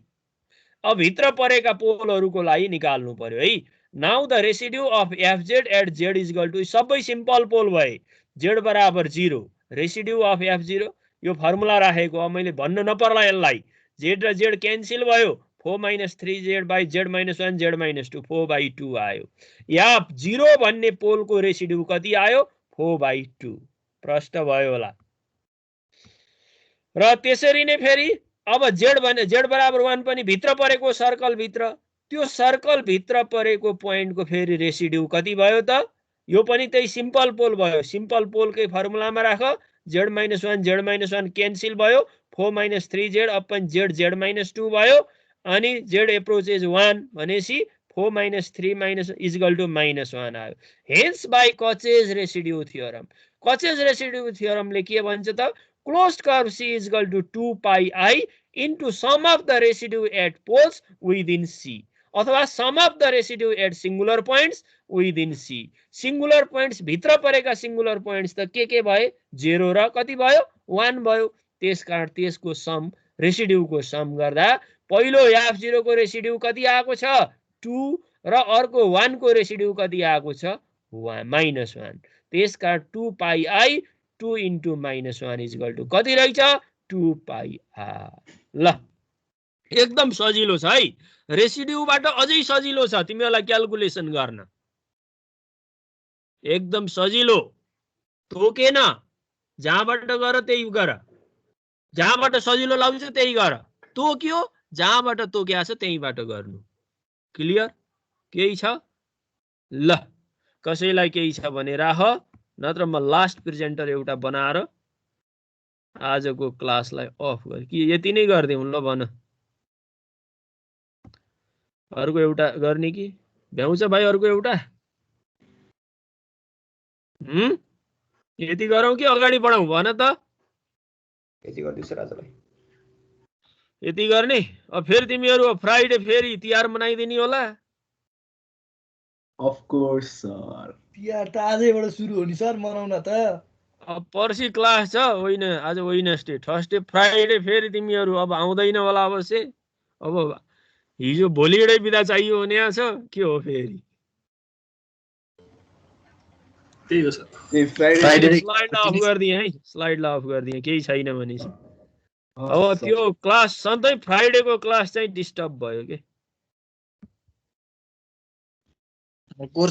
अब भित्र परेका पोलहरुको लागि निकाल्नु पर्यो है now the residue of fz at z is equal to सबै सिम्पल पोल भए z बराबर 0 रेसिड्यु अफ f0 यो फर्मुला राखेको अब मैले भन्न नपर्ला यसलाई z र z क्यान्सल भयो 4 - 3z by z - 1 z - 2 4/2 आयो या 0 भन्ने पोलको रेसिड्यु कति आयो 4/2 प्रश्न भयो होला र त्यसरी नै फेरि अब z बराबर 1 पनि भित्र परेको सर्कल भित्र त्यो सर्कल भित्र परेको पोइन्टको फेरि रेसिड्यु कति भयो त यो पनि त्यही सिम्पल पोल भयो सिम्पल पोलकै फर्मुलामा राख z - 1 z - 1 क्यान्सल भयो 4 - 3z अपन z z - 2 भयो अनि z approaches 1 भनेसी 4 - 3 - is equal to -1 आयो hence by Cauchy's residue theorem Cauchy's residue theorem ले के भन्छ त closed curve C is equal to 2 pi I into sum of the residue at poles within C अथवा sum of the residue at singular points within C singular points भित्र परेका singular points त के भए 0 र कति भयो 1 भयो त्यसकारण त्यसको सम रेसिड्यु को सम गर्दा पहिलो f0 को रेसिड्यु कति आएको छ 2 र अर्को 1 को रेसिड्यु कति आएको छ -1 त्यसकारण 2 pi I 2 into -1 is equal to कति रहेछ 2 pi r ल एकदम सजिलो छ है। रेसिड्युबाट अझै सजिलो छ तिमीहरूलाई क्याल्कुलेसन गर्न, एकदम सजिलो। तोकेन, जहाँबाट गर त्यही गर, जहाँबाट सजिलो लाग्छ त्यही गर। तोक्यो, जहाँबाट तोक्या छ त्यहीबाट गर्नु। क्लियर? केही छ? ल, कसैलाई केही छ भने राख, नत्र म लास्ट प्रेजेन्टर एउटा बनाएर आजको क्लासलाई अफ गर कि यति नै गरिदिउँ। ल भन, अर्को एउटा गर्ने कि भ्याउँछ भाइ? अर्को एउटा यति गरौँ कि अगाडि बढाउँ? भन त। यति गरिदिनुहोस् राजा भाइ। यति गर्ने? अब फेरि तिमीहरू फ्राइडे फेरि तिहार मनाइदिने होला। अफ कोर्स सर, तिहार त आजैबाट सुरु हो नि सर, मनाउन त। अब पर्सि क्लास छ, होइन आज वेडनेसडे, थर्सडे, फ्राइडे फेरि तिमीहरू अब आउँदैन होला अवश्य। अब हिजो भोलिबाटै बिदा चाहियो भने छ के हो फेरि? त्यही हो सर। फ्राइडे स्लाइड अफ गरिदिएँ है, स्लाइड अफ गरिदिएँ, केही छैन भनेपछि। अब त्यो क्लास सधैँ फ्राइडेको क्लास चाहिँ डिस्टर्ब भयो के।